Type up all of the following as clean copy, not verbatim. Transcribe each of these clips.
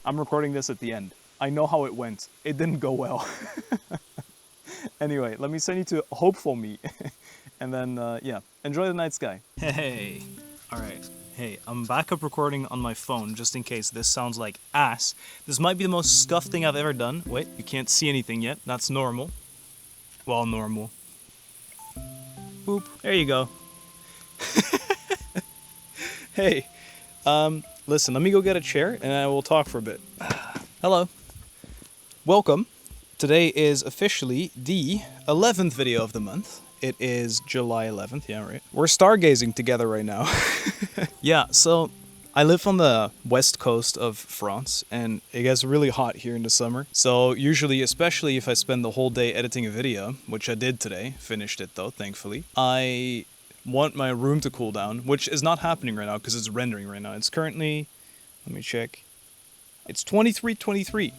I'm recording this at the end. I know how it went. It didn't go well. Anyway, let me send you to hopeful me. And then, yeah, enjoy the night sky. Hey, alright. Hey, I'm back up recording on my phone just in case this sounds like ass. This might be the most scuffed thing I've ever done. Wait, you can't see anything yet. That's normal. Well, normal. Boop. There you go. Hey, listen, let me go get a chair and I will talk for a bit. Hello. Welcome. Today is officially the 11th video of the month. It is July 11th, yeah, right. We're stargazing together right now. Yeah, so I live on the west coast of France and it gets really hot here in the summer. So usually, especially if I spend the whole day editing a video, which I did today, finished it though, thankfully, I want my room to cool down, which is not happening right now because it's rendering right now. It's currently, let me check, it's 23:23.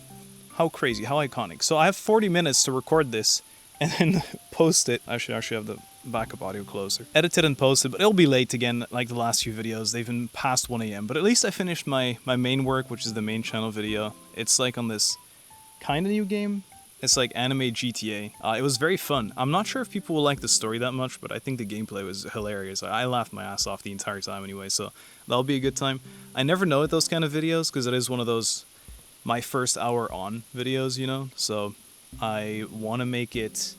How crazy, how iconic. So I have 40 minutes to record this and then post it. I should actually have the backup audio closer. Edit it and post it, but it'll be late again like the last few videos. They've been past 1 a.m. But at least I finished my main work, which is the main channel video. It's like on this kind of new game. It's like anime GTA. It was very fun. I'm not sure if people will like the story that much, but I think the gameplay was hilarious. I laughed my ass off the entire time anyway, so that'll be a good time. I never know those kind of videos because it is one of those my first hour on videos, you know? So I want to make it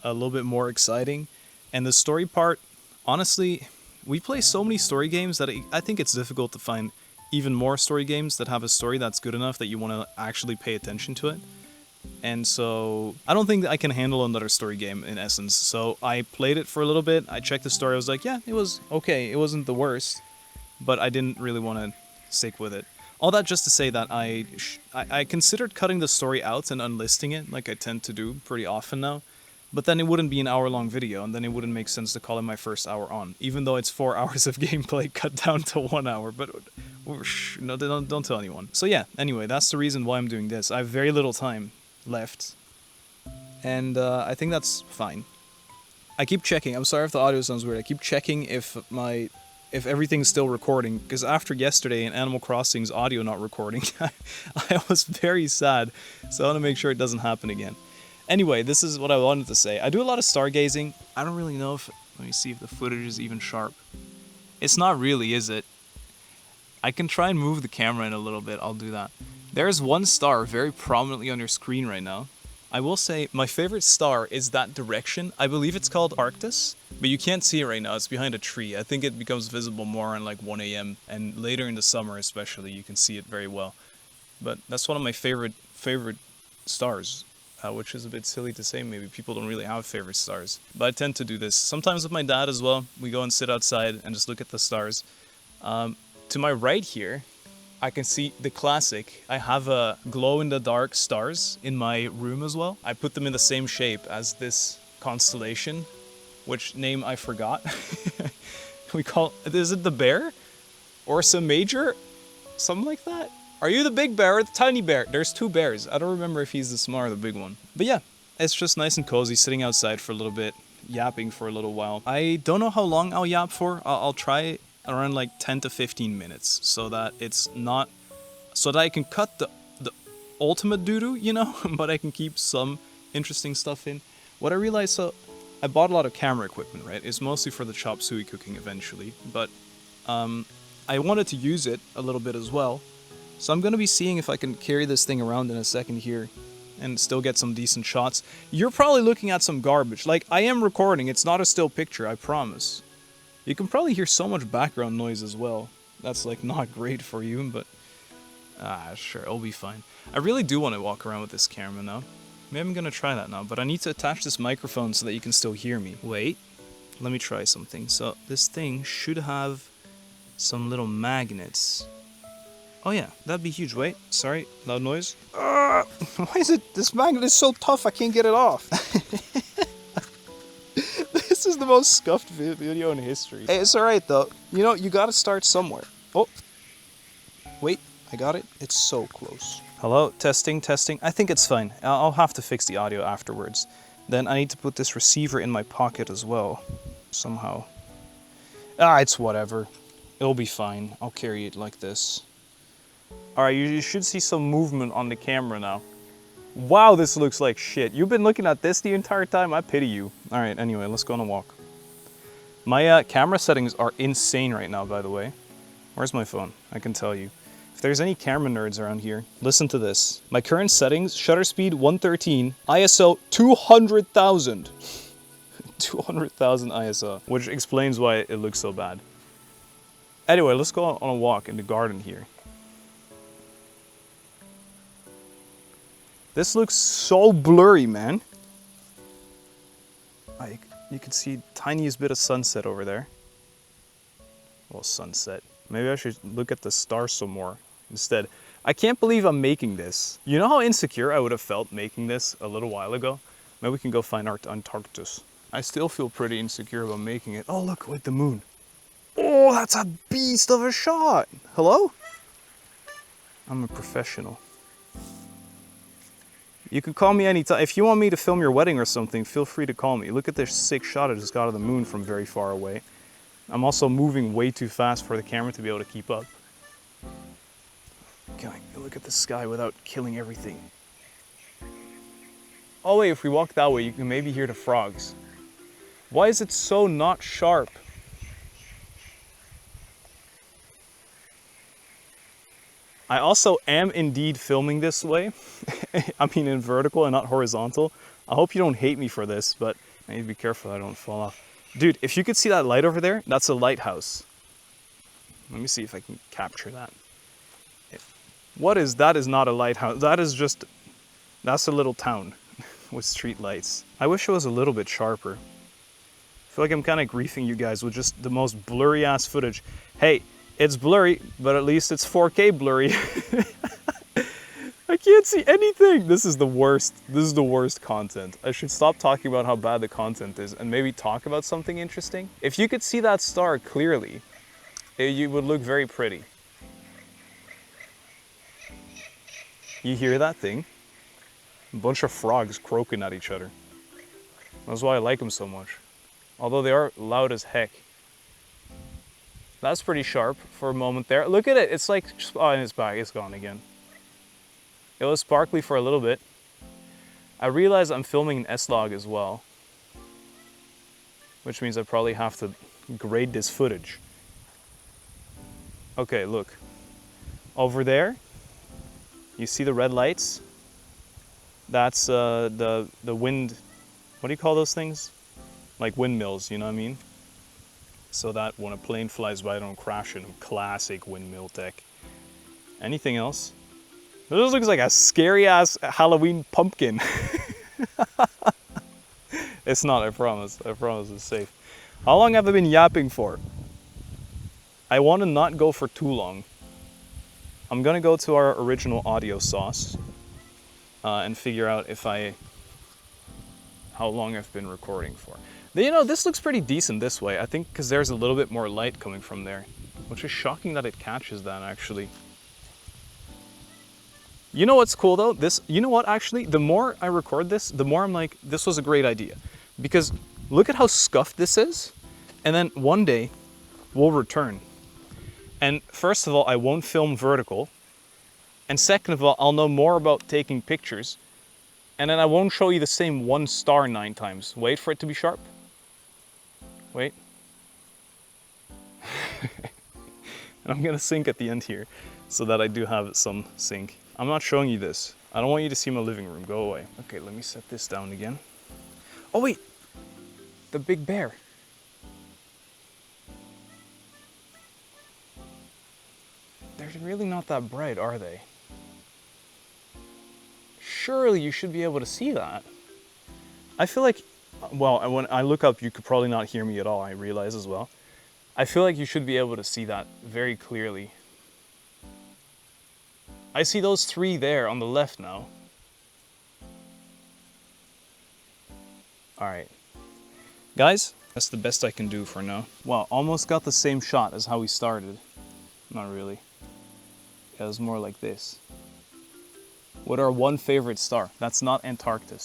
a little bit more exciting. And the story part, honestly, we play so many story games that I think it's difficult to find even more story games that have a story that's good enough that you want to actually pay attention to it. And so I don't think that I can handle another story game in essence. So I played it for a little bit. I checked the story. I was like, yeah, it was okay. It wasn't the worst, but I didn't really want to stick with it. All that just to say that I considered cutting the story out and unlisting it, like I tend to do pretty often now. But then it wouldn't be an hour-long video, and then it wouldn't make sense to call it my first hour on, even though it's 4 hours of gameplay cut down to 1 hour. But no, don't tell anyone. So yeah, anyway, that's the reason why I'm doing this. I have very little time left, and I think that's fine. I keep checking. I'm sorry if the audio sounds weird. I keep checking if everything's still recording, because after yesterday and Animal Crossing's audio not recording, I was very sad, so I want to make sure it doesn't happen again. Anyway, this is what I wanted to say. I do a lot of stargazing. I don't really know if, let me see if the footage is even sharp. It's not really, is it? I can try and move the camera in a little bit, I'll do that. There's one star very prominently on your screen right now. I will say my favorite star is that direction. I believe it's called Arctus, but you can't see it right now. It's behind a tree. I think it becomes visible more on like 1 a.m. and later in the summer especially you can see it very well. But that's one of my favorite stars, which is a bit silly to say. Maybe people don't really have favorite stars, but I tend to do this sometimes with my dad as well. We go and sit outside and just look at the stars. To my right here, I can see the classic. I have a glow-in-the-dark stars in my room as well. I put them in the same shape as this constellation, which name I forgot. We call, is it the bear? Ursa Major? Something like that? Are you the big bear or the tiny bear? There's two bears. I don't remember if he's the small or the big one. But yeah, it's just nice and cozy sitting outside for a little bit, yapping for a little while. I don't know how long I'll yap for. I'll try around like 10 to 15 minutes so that it's not, so that I can cut the ultimate doo-doo, you know, but I can keep some interesting stuff in. What I realized, so I bought a lot of camera equipment, right? It's mostly for the chop suey cooking eventually, but I wanted to use it a little bit as well. So I'm going to be seeing if I can carry this thing around in a second here and still get some decent shots. You're probably looking at some garbage. Like, I am recording. It's not a still picture, I promise. You can probably hear so much background noise as well. That's, like, not great for you, but sure, it'll be fine. I really do want to walk around with this camera now. Maybe I'm going to try that now, but I need to attach this microphone so that you can still hear me. Wait, let me try something. So this thing should have some little magnets. Oh yeah, that'd be huge. Wait, sorry, loud noise. Why is it, this magnet is so tough I can't get it off. This is the most scuffed video in history. Hey, it's alright though. You know, you gotta start somewhere. Oh, wait, I got it. It's so close. Hello, testing. I think it's fine. I'll have to fix the audio afterwards. Then I need to put this receiver in my pocket as well, somehow. It's whatever. It'll be fine. I'll carry it like this. All right, you should see some movement on the camera now. Wow, this looks like shit. You've been looking at this the entire time? I pity you. All right, anyway, let's go on a walk. My camera settings are insane right now, by the way. Where's my phone? I can tell you. If there's any camera nerds around here, listen to this. My current settings, shutter speed 113, ISO 200,000. 200,000 ISO, which explains why it looks so bad. Anyway, let's go on a walk in the garden here. This looks so blurry, man. You can see tiniest bit of sunset over there. Well, sunset. Maybe I should look at the stars some more instead. I can't believe I'm making this. You know how insecure I would have felt making this a little while ago? Maybe we can go find our Antarctica. I still feel pretty insecure about making it. Oh, look, with the moon. Oh, that's a beast of a shot. Hello? I'm a professional. You can call me anytime. If you want me to film your wedding or something, feel free to call me. Look at this sick shot I just got of the moon from very far away. I'm also moving way too fast for the camera to be able to keep up. Can I look at the sky without killing everything? Oh wait, if we walk that way, you can maybe hear the frogs. Why is it so not sharp? I also am indeed filming this way. I mean in vertical and not horizontal. I hope you don't hate me for this, but I need to be careful I don't fall off. Dude, if you could see that light over there, that's a lighthouse. Let me see if I can capture that. What is that? Is not a lighthouse. That is just, that's a little town with street lights. I wish it was a little bit sharper. I feel like I'm kind of griefing you guys with just the most blurry ass footage. Hey, it's blurry, but at least it's 4K blurry. I can't see anything. This is the worst. This is the worst content. I should stop talking about how bad the content is and maybe talk about something interesting. If you could see that star clearly, you would look very pretty. You hear that thing? A bunch of frogs croaking at each other. That's why I like them so much. Although they are loud as heck. That's pretty sharp for a moment there. Look at it, it's like, oh, and it's back, it's gone again. It was sparkly for a little bit. I realize I'm filming an S-Log as well, which means I probably have to grade this footage. Okay, look. Over there, you see the red lights? That's the wind, what do you call those things? Like windmills, you know what I mean? So that when a plane flies by, I don't crash in them. Classic windmill tech. Anything else? This looks like a scary ass Halloween pumpkin. It's not, I promise. I promise it's safe. How long have I been yapping for? I want to not go for too long. I'm gonna go to our original audio source and figure out how long I've been recording for. You know, this looks pretty decent this way. I think because there's a little bit more light coming from there, which is shocking that it catches that actually. You know what's cool though? You know what actually? The more I record this, the more I'm like, this was a great idea. Because look at how scuffed this is. And then one day we'll return. And first of all, I won't film vertical. And second of all, I'll know more about taking pictures. And then I won't show you the same one star 9 times. Wait for it to be sharp. Wait. And I'm gonna sync at the end here so that I do have some sync. I'm not showing you this. I don't want you to see my living room. Go away. Okay, let me set this down again. Oh wait, the big bear. They're really not that bright, are they? Surely you should be able to see that. I feel like, well, when I look up, you could probably not hear me at all, I realize as well. I feel like you should be able to see that very clearly. I see those 3 there on the left now. All right. Guys, that's the best I can do for now. Wow, almost got the same shot as how we started. Not really. It was more like this. What our one favorite star? That's not Antarctica.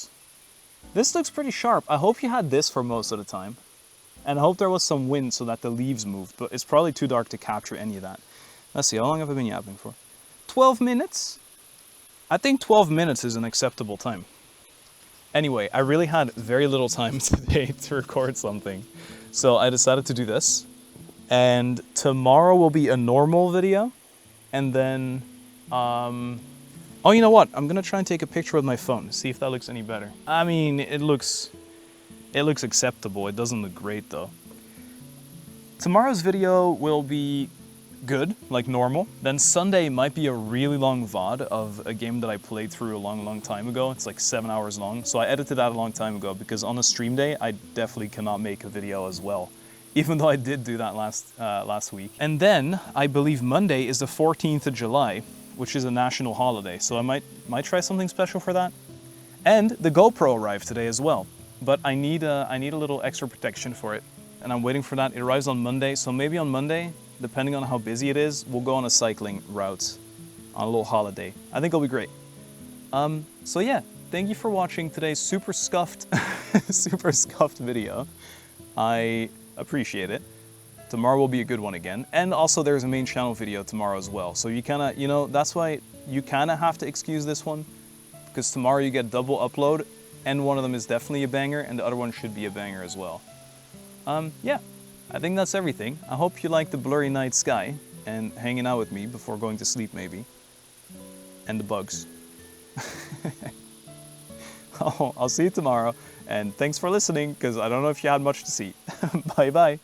This looks pretty sharp. I hope you had this for most of the time. And I hope there was some wind so that the leaves moved, but it's probably too dark to capture any of that. Let's see, how long have I been yapping for? 12 minutes? I think 12 minutes is an acceptable time. Anyway, I really had very little time today to record something, so I decided to do this. And tomorrow will be a normal video, and then, oh, you know what? I'm gonna try and take a picture with my phone, see if that looks any better. I mean, it looks acceptable. It doesn't look great though. Tomorrow's video will be good, like normal. Then Sunday might be a really long VOD of a game that I played through a long time ago. It's like 7 hours long. So I edited that a long time ago because on a stream day, I definitely cannot make a video as well, even though I did do that last week. And then I believe Monday is the 14th of July, which is a national holiday. So I might try something special for that. And the GoPro arrived today as well, but I need a little extra protection for it. And I'm waiting for that. It arrives on Monday. So maybe on Monday, depending on how busy it is, we'll go on a cycling route on a little holiday. I think it'll be great. So yeah, thank you for watching today's super scuffed video. I appreciate it. Tomorrow will be a good one again. And also there's a main channel video tomorrow as well. So you kinda, you know, that's why you kinda have to excuse this one, because tomorrow you get double upload and one of them is definitely a banger and the other one should be a banger as well. Yeah, I think that's everything. I hope you like the blurry night sky and hanging out with me before going to sleep maybe. And the bugs. I'll see you tomorrow, and thanks for listening, because I don't know if you had much to see. Bye bye.